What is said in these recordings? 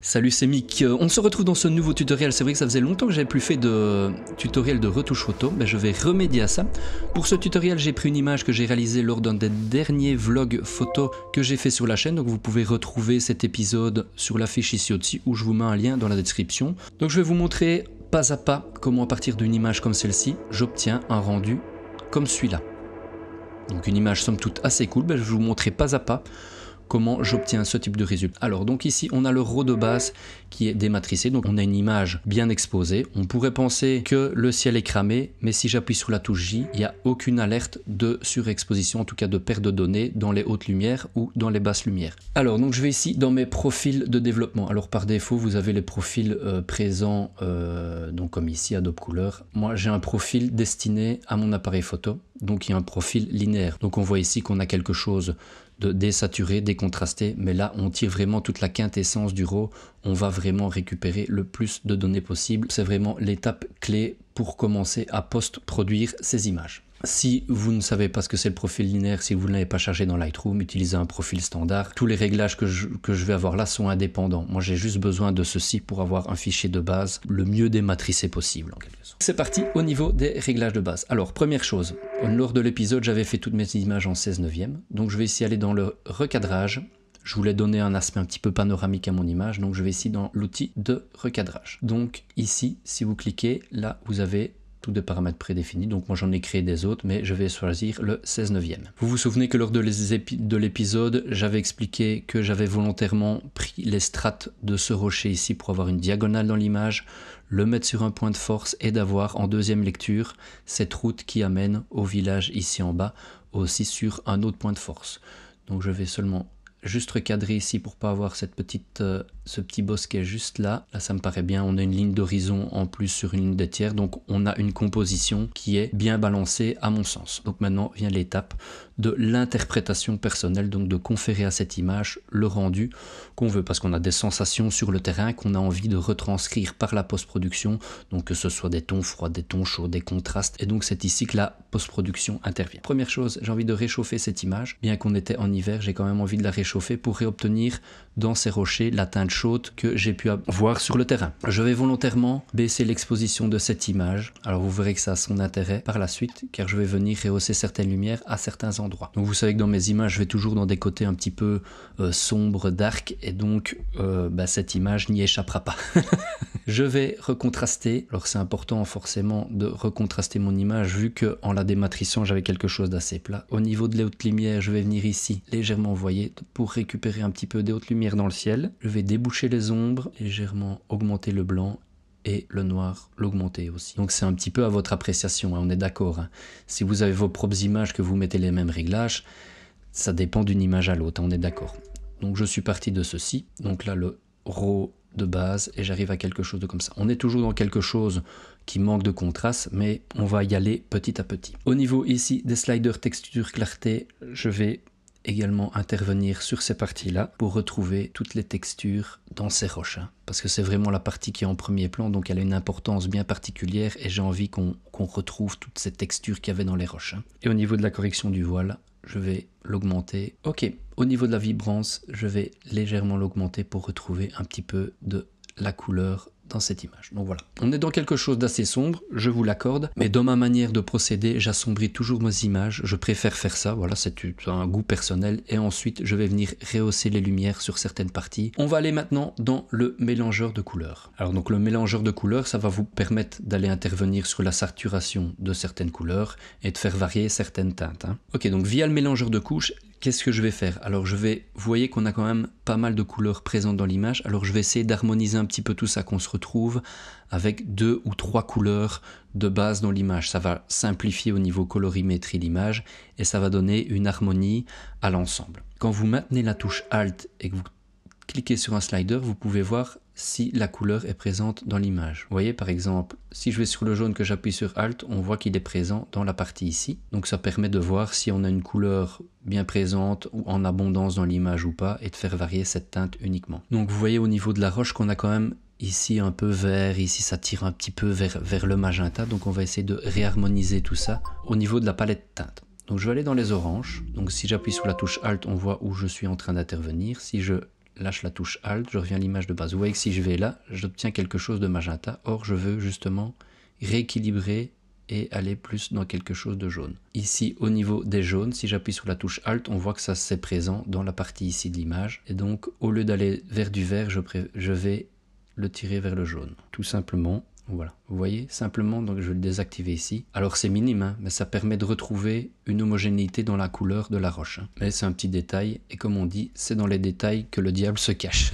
Salut, c'est Mick. On se retrouve dans ce nouveau tutoriel. C'est vrai que ça faisait longtemps que j'avais plus fait de tutoriel de retouche photo, mais je vais remédier à ça. Pour ce tutoriel, j'ai pris une image que j'ai réalisée lors d'un des derniers vlogs photos que j'ai fait sur la chaîne. Donc vous pouvez retrouver cet épisode sur la fiche ici au-dessus où je vous mets un lien dans la description. Donc je vais vous montrer pas à pas comment à partir d'une image comme celle-ci, j'obtiens un rendu comme celui-là. Donc une image somme toute assez cool. Je vais vous montrer pas à pas comment j'obtiens ce type de résultat. Alors donc ici on a le RAW de base qui est dématricé, donc on a une image bien exposée. On pourrait penser que le ciel est cramé, mais si j'appuie sur la touche J, il n'y a aucune alerte de surexposition, en tout cas de perte de données dans les hautes lumières ou dans les basses lumières. Alors donc je vais ici dans mes profils de développement. Alors par défaut vous avez les profils présents, donc comme ici Adobe Couleur. Moi j'ai un profil destiné à mon appareil photo, donc il y a un profil linéaire. Donc on voit ici qu'on a quelque chose de désaturé, décontrasté, mais là on tire vraiment toute la quintessence du RAW, on va vraiment récupérer le plus de données possible. C'est vraiment l'étape clé pour commencer à post-produire ces images. Si vous ne savez pas ce que c'est le profil linéaire, si vous ne l'avez pas chargé dans Lightroom, utilisez un profil standard. Tous les réglages que je vais avoir là sont indépendants. Moi j'ai juste besoin de ceci pour avoir un fichier de base le mieux dématricé possible en quelque sorte. C'est parti au niveau des réglages de base. Alors première chose, lors de l'épisode j'avais fait toutes mes images en 16/9, donc je vais ici aller dans le recadrage. Je voulais donner un aspect un petit peu panoramique à mon image, donc je vais ici dans l'outil de recadrage. Donc ici, si vous cliquez, là vous avez tous des paramètres prédéfinis, donc moi j'en ai créé des autres, mais je vais choisir le 16/9. Vous vous souvenez que lors de l'épisode, j'avais expliqué que j'avais volontairement pris les strates de ce rocher ici pour avoir une diagonale dans l'image, le mettre sur un point de force et d'avoir en deuxième lecture cette route qui amène au village ici en bas, aussi sur un autre point de force. Donc je vais seulement juste recadrer ici pour pas avoir cette petite, ce petit bosquet juste là. Là ça me paraît bien, on a une ligne d'horizon en plus sur une ligne de tiers, donc on a une composition qui est bien balancée à mon sens. Donc maintenant vient l'étape de l'interprétation personnelle, donc de conférer à cette image le rendu qu'on veut, parce qu'on a des sensations sur le terrain qu'on a envie de retranscrire par la post-production, donc que ce soit des tons froids, des tons chauds, des contrastes, et donc c'est ici que la post-production intervient. Première chose, j'ai envie de réchauffer cette image, bien qu'on était en hiver, j'ai quand même envie de la réchauffer pour réobtenir dans ces rochers la teinte chaude que j'ai pu voir sur le terrain. Je vais volontairement baisser l'exposition de cette image, alors vous verrez que ça a son intérêt par la suite, car je vais venir rehausser certaines lumières à certains endroits. Donc vous savez que dans mes images, je vais toujours dans des côtés un petit peu sombres, dark, et donc cette image n'y échappera pas. Je vais recontraster, alors c'est important forcément de recontraster mon image vu que en la dématrissant j'avais quelque chose d'assez plat. Au niveau de les hautes lumières, je vais venir ici légèrement envoyer pour récupérer un petit peu des hautes lumières dans le ciel. Je vais déboucher les ombres, légèrement augmenter le blanc et le noir l'augmenter aussi. Donc c'est un petit peu à votre appréciation, hein, on est d'accord. Hein. Si vous avez vos propres images que vous mettez les mêmes réglages, ça dépend d'une image à l'autre, on est d'accord. Donc je suis parti de ceci, donc là le RAW de base et j'arrive à quelque chose de comme ça. On est toujours dans quelque chose qui manque de contraste, mais on va y aller petit à petit. Au niveau ici des sliders texture clarté, je vais également intervenir sur ces parties-là pour retrouver toutes les textures dans ces roches, hein, parce que c'est vraiment la partie qui est en premier plan, donc elle a une importance bien particulière et j'ai envie qu'on retrouve toutes ces textures qu'il y avait dans les roches. Hein. Et au niveau de la correction du voile, je vais l'augmenter. Ok, au niveau de la vibrance, je vais légèrement l'augmenter pour retrouver un petit peu de la couleur dans cette image. Donc voilà, on est dans quelque chose d'assez sombre, je vous l'accorde, mais dans ma manière de procéder, j'assombris toujours mes images, je préfère faire ça, voilà, c'est un goût personnel, et ensuite je vais venir rehausser les lumières sur certaines parties. On va aller maintenant dans le mélangeur de couleurs. Alors donc le mélangeur de couleurs, ça va vous permettre d'aller intervenir sur la saturation de certaines couleurs et de faire varier certaines teintes. Hein. Ok, donc via le mélangeur de couches, qu'est-ce que je vais faire? Alors vous voyez qu'on a quand même pas mal de couleurs présentes dans l'image, alors je vais essayer d'harmoniser un petit peu tout ça, qu'on se retrouve avec 2 ou 3 couleurs de base dans l'image. Ça va simplifier au niveau colorimétrie l'image et ça va donner une harmonie à l'ensemble. Quand vous maintenez la touche Alt et que vous cliquez sur un slider, vous pouvez voir si la couleur est présente dans l'image. Vous voyez par exemple, si je vais sur le jaune que j'appuie sur Alt, on voit qu'il est présent dans la partie ici. Donc ça permet de voir si on a une couleur bien présente ou en abondance dans l'image ou pas et de faire varier cette teinte uniquement. Donc vous voyez au niveau de la roche qu'on a quand même ici un peu vert, ici ça tire un petit peu vers le magenta, donc on va essayer de réharmoniser tout ça au niveau de la palette teinte. Donc je vais aller dans les oranges, donc si j'appuie sur la touche Alt, on voit où je suis en train d'intervenir. Si je lâche la touche Alt, je reviens à l'image de base. Vous voyez que si je vais là, j'obtiens quelque chose de magenta. Or, je veux justement rééquilibrer et aller plus dans quelque chose de jaune. Ici, au niveau des jaunes, si j'appuie sur la touche Alt, on voit que ça c'est présent dans la partie ici de l'image. Et donc, au lieu d'aller vers du vert, je vais le tirer vers le jaune. Tout simplement, voilà. Vous voyez, simplement, donc je vais le désactiver ici. Alors c'est minime, hein, mais ça permet de retrouver une homogénéité dans la couleur de la roche. Hein. Mais c'est un petit détail, et comme on dit, c'est dans les détails que le diable se cache.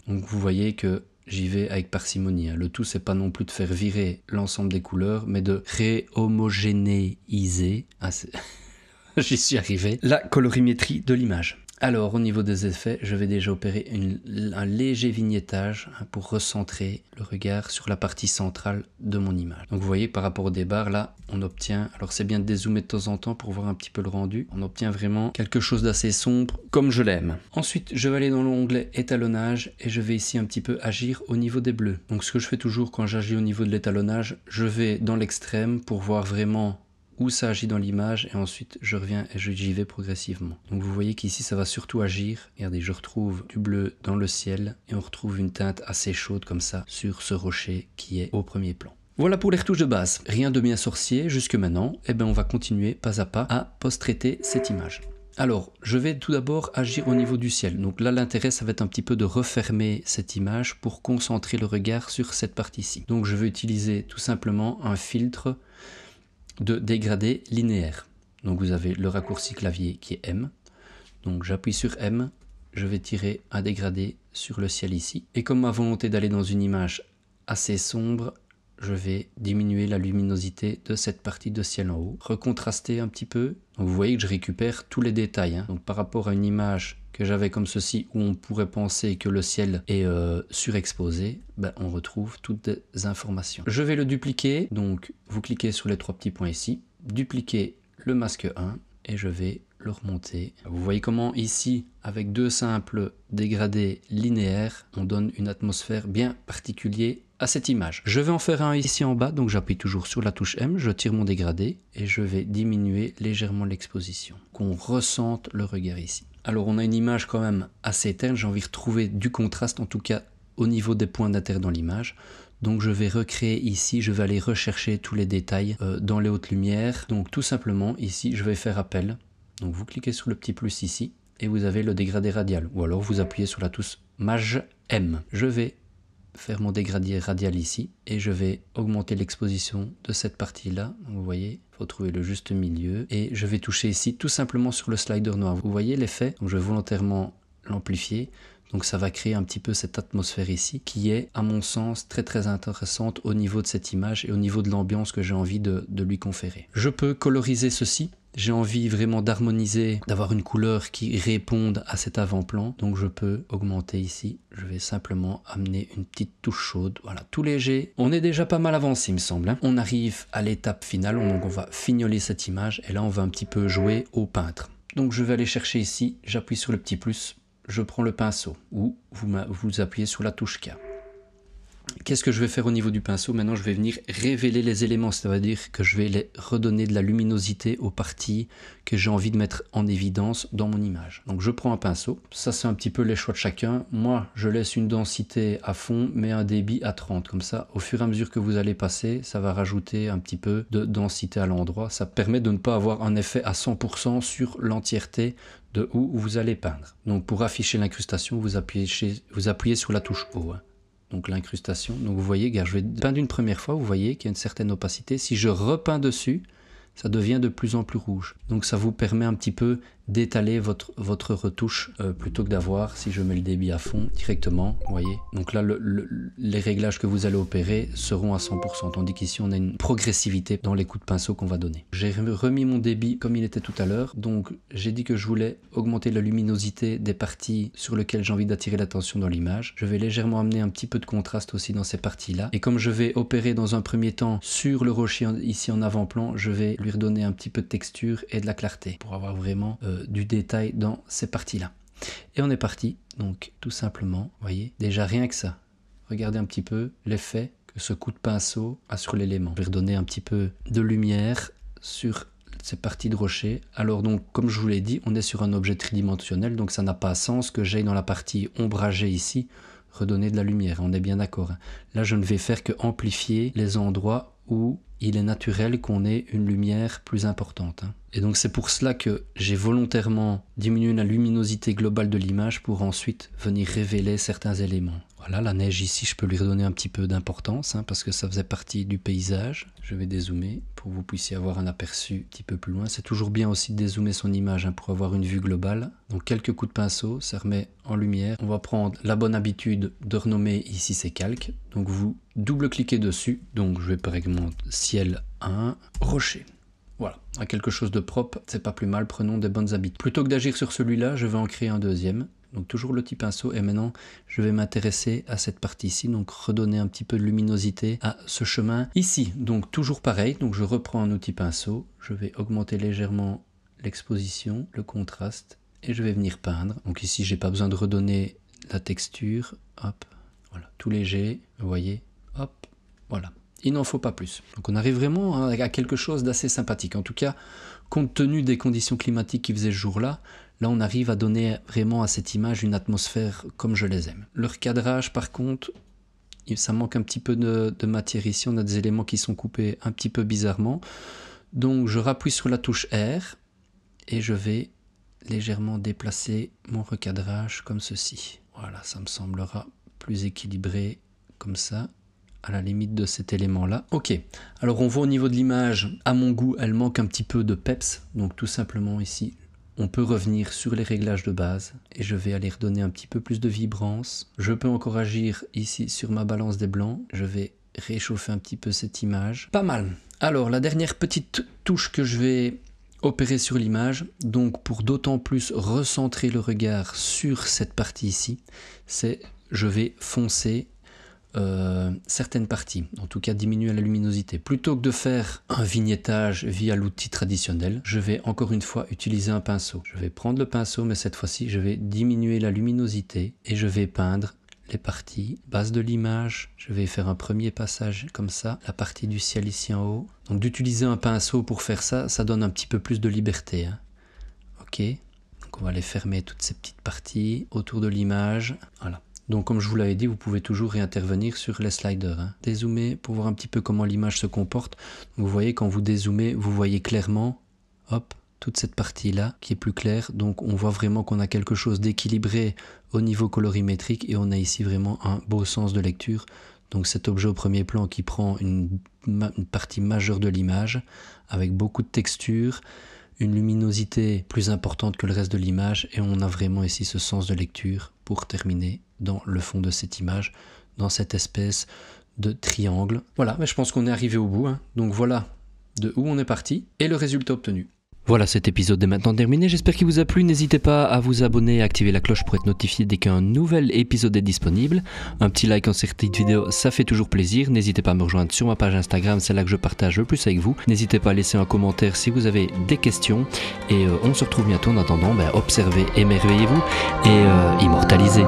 Donc vous voyez que j'y vais avec parcimonie. Hein. Le tout, c'est pas non plus de faire virer l'ensemble des couleurs, mais de réhomogénéiser. Ah, j'y suis arrivé. La colorimétrie de l'image. Alors, au niveau des effets, je vais déjà opérer un léger vignettage pour recentrer le regard sur la partie centrale de mon image. Donc, vous voyez, par rapport au débarre, là, on obtient... Alors, c'est bien de dézoomer de temps en temps pour voir un petit peu le rendu. On obtient vraiment quelque chose d'assez sombre, comme je l'aime. Ensuite, je vais aller dans l'onglet étalonnage et je vais ici un petit peu agir au niveau des bleus. Donc, ce que je fais toujours quand j'agis au niveau de l'étalonnage, je vais dans l'extrême pour voir vraiment où ça agit dans l'image et ensuite je reviens et j'y vais progressivement. Donc vous voyez qu'ici ça va surtout agir. Regardez, je retrouve du bleu dans le ciel et on retrouve une teinte assez chaude comme ça sur ce rocher qui est au premier plan. Voilà pour les retouches de base. Rien de bien sorcier jusque maintenant. Et bien on va continuer pas à pas à post-traiter cette image. Alors, je vais tout d'abord agir au niveau du ciel. Donc là, l'intérêt, ça va être un petit peu de refermer cette image pour concentrer le regard sur cette partie-ci. Donc je vais utiliser tout simplement un filtre de dégradé linéaire. Donc vous avez le raccourci clavier qui est M. Donc j'appuie sur M, je vais tirer un dégradé sur le ciel ici. Et comme ma volonté d'aller dans une image assez sombre, je vais diminuer la luminosité de cette partie de ciel en haut. Recontraster un petit peu. Donc vous voyez que je récupère tous les détails. Hein. Donc par rapport à une image que j'avais comme ceci, où on pourrait penser que le ciel est surexposé, ben, on retrouve toutes les informations. Je vais le dupliquer, donc vous cliquez sur les trois petits points ici, dupliquer le masque 1, et je vais le remonter. Vous voyez comment ici, avec deux simples dégradés linéaires, on donne une atmosphère bien particulière à cette image. Je vais en faire un ici en bas, donc j'appuie toujours sur la touche M, je tire mon dégradé, et je vais diminuer légèrement l'exposition, qu'on ressente le regard ici. Alors on a une image quand même assez terne, j'ai envie de retrouver du contraste, en tout cas au niveau des points d'intérêt dans l'image. Donc je vais recréer ici, je vais aller rechercher tous les détails dans les hautes lumières. Donc tout simplement ici, je vais faire appel. Donc vous cliquez sur le petit plus ici et vous avez le dégradé radial. Ou alors vous appuyez sur la touche Maj M. Je vais faire mon dégradé radial ici et je vais augmenter l'exposition de cette partie-là. Vous voyez, il faut trouver le juste milieu. Et je vais toucher ici tout simplement sur le slider noir. Vous voyez l'effet? Donc je vais volontairement l'amplifier. Donc ça va créer un petit peu cette atmosphère ici qui est, à mon sens, très très intéressante au niveau de cette image et au niveau de l'ambiance que j'ai envie de lui conférer. Je peux coloriser ceci. J'ai envie vraiment d'harmoniser, d'avoir une couleur qui réponde à cet avant-plan. Donc je peux augmenter ici. Je vais simplement amener une petite touche chaude. Voilà, tout léger. On est déjà pas mal avancé, il me semble. Hein. On arrive à l'étape finale. Donc on va fignoler cette image. Et là, on va un petit peu jouer au peintre. Donc je vais aller chercher ici. J'appuie sur le petit plus. Je prends le pinceau ou vous appuyez sur la touche K. Qu'est-ce que je vais faire au niveau du pinceau? Maintenant, je vais venir révéler les éléments, c'est-à-dire que je vais les redonner de la luminosité aux parties que j'ai envie de mettre en évidence dans mon image. Donc, je prends un pinceau. Ça, c'est un petit peu les choix de chacun. Moi, je laisse une densité à fond, mais un débit à 30. Comme ça, au fur et à mesure que vous allez passer, ça va rajouter un petit peu de densité à l'endroit. Ça permet de ne pas avoir un effet à 100% sur l'entièreté de où vous allez peindre. Donc, pour afficher l'incrustation, vous appuyez sur la touche O. Hein. Donc l'incrustation, donc vous voyez, je vais peindre une première fois, vous voyez qu'il y a une certaine opacité. Si je repeins dessus, ça devient de plus en plus rouge. Donc ça vous permet un petit peu d'étaler votre retouche plutôt que d'avoir, si je mets le débit à fond directement, vous voyez. Donc là, les réglages que vous allez opérer seront à 100%, tandis qu'ici on a une progressivité dans les coups de pinceau qu'on va donner. J'ai remis mon débit comme il était tout à l'heure, donc j'ai dit que je voulais augmenter la luminosité des parties sur lesquelles j'ai envie d'attirer l'attention dans l'image. Je vais légèrement amener un petit peu de contraste aussi dans ces parties-là. Et comme je vais opérer dans un premier temps sur le rocher ici en avant-plan, je vais lui redonner un petit peu de texture et de la clarté pour avoir vraiment du détail dans ces parties-là. Et on est parti, donc tout simplement, vous voyez, déjà rien que ça. Regardez un petit peu l'effet que ce coup de pinceau a sur l'élément. Je vais redonner un petit peu de lumière sur ces parties de rocher. Alors donc, comme je vous l'ai dit, on est sur un objet tridimensionnel, donc ça n'a pas sens que j'aille dans la partie ombragée ici, redonner de la lumière, on est bien d'accord. Là, je ne vais faire que amplifier les endroits où il est naturel qu'on ait une lumière plus importante. Et donc c'est pour cela que j'ai volontairement diminué la luminosité globale de l'image pour ensuite venir révéler certains éléments. Voilà, la neige ici, je peux lui redonner un petit peu d'importance parce que ça faisait partie du paysage. Je vais dézoomer pour que vous puissiez avoir un aperçu un petit peu plus loin. C'est toujours bien aussi de dézoomer son image pour avoir une vue globale. Donc quelques coups de pinceau, ça remet en lumière. On va prendre la bonne habitude de renommer ici ces calques. Donc vous double-cliquez dessus. Donc je vais par exemple ciel 1, rocher. Voilà, à quelque chose de propre, c'est pas plus mal, prenons des bonnes habitudes. Plutôt que d'agir sur celui-là, je vais en créer un deuxième. Donc toujours le petit pinceau et maintenant je vais m'intéresser à cette partie ici, donc redonner un petit peu de luminosité à ce chemin ici. Donc toujours pareil, donc je reprends un outil pinceau, je vais augmenter légèrement l'exposition, le contraste et je vais venir peindre. Donc ici j'ai pas besoin de redonner la texture, hop, voilà, tout léger, vous voyez, hop, voilà. Il n'en faut pas plus. Donc on arrive vraiment à quelque chose d'assez sympathique. En tout cas, compte tenu des conditions climatiques qui faisaient ce jour-là, là on arrive à donner vraiment à cette image une atmosphère comme je les aime. Le recadrage par contre, ça manque un petit peu de matière ici. On a des éléments qui sont coupés un petit peu bizarrement. Donc je rappuie sur la touche R et je vais légèrement déplacer mon recadrage comme ceci. Voilà, ça me semblera plus équilibré comme ça, à la limite de cet élément-là. Ok, alors on voit au niveau de l'image, à mon goût, elle manque un petit peu de peps. Donc tout simplement ici, on peut revenir sur les réglages de base et je vais aller redonner un petit peu plus de vibrance. Je peux encore agir ici sur ma balance des blancs. Je vais réchauffer un petit peu cette image. Pas mal. Alors la dernière petite touche que je vais opérer sur l'image, donc pour d'autant plus recentrer le regard sur cette partie ici, c'est je vais foncer certaines parties, en tout cas diminuer la luminosité. Plutôt que de faire un vignettage via l'outil traditionnel, je vais encore une fois utiliser un pinceau. Je vais prendre le pinceau, mais cette fois-ci, je vais diminuer la luminosité et je vais peindre les parties base de l'image. Je vais faire un premier passage comme ça, la partie du ciel ici en haut. Donc d'utiliser un pinceau pour faire ça, ça donne un petit peu plus de liberté. Ok, donc on va aller fermer toutes ces petites parties autour de l'image. Voilà. Donc comme je vous l'avais dit, vous pouvez toujours réintervenir sur les sliders. Dézoomer pour voir un petit peu comment l'image se comporte. Donc vous voyez, quand vous dézoomez, vous voyez clairement, hop, toute cette partie-là qui est plus claire. Donc on voit vraiment qu'on a quelque chose d'équilibré au niveau colorimétrique et on a ici vraiment un beau sens de lecture. Donc cet objet au premier plan qui prend une partie majeure de l'image avec beaucoup de texture, une luminosité plus importante que le reste de l'image et on a vraiment ici ce sens de lecture pour terminer dans le fond de cette image, dans cette espèce de triangle. Voilà, mais je pense qu'on est arrivé au bout. Donc voilà de où on est parti et le résultat obtenu. Voilà, cet épisode est maintenant terminé, j'espère qu'il vous a plu, n'hésitez pas à vous abonner et à activer la cloche pour être notifié dès qu'un nouvel épisode est disponible. Un petit like en cette vidéo, ça fait toujours plaisir, n'hésitez pas à me rejoindre sur ma page Instagram, c'est là que je partage le plus avec vous. N'hésitez pas à laisser un commentaire si vous avez des questions et on se retrouve bientôt. En attendant, observez, émerveillez-vous et immortalisez.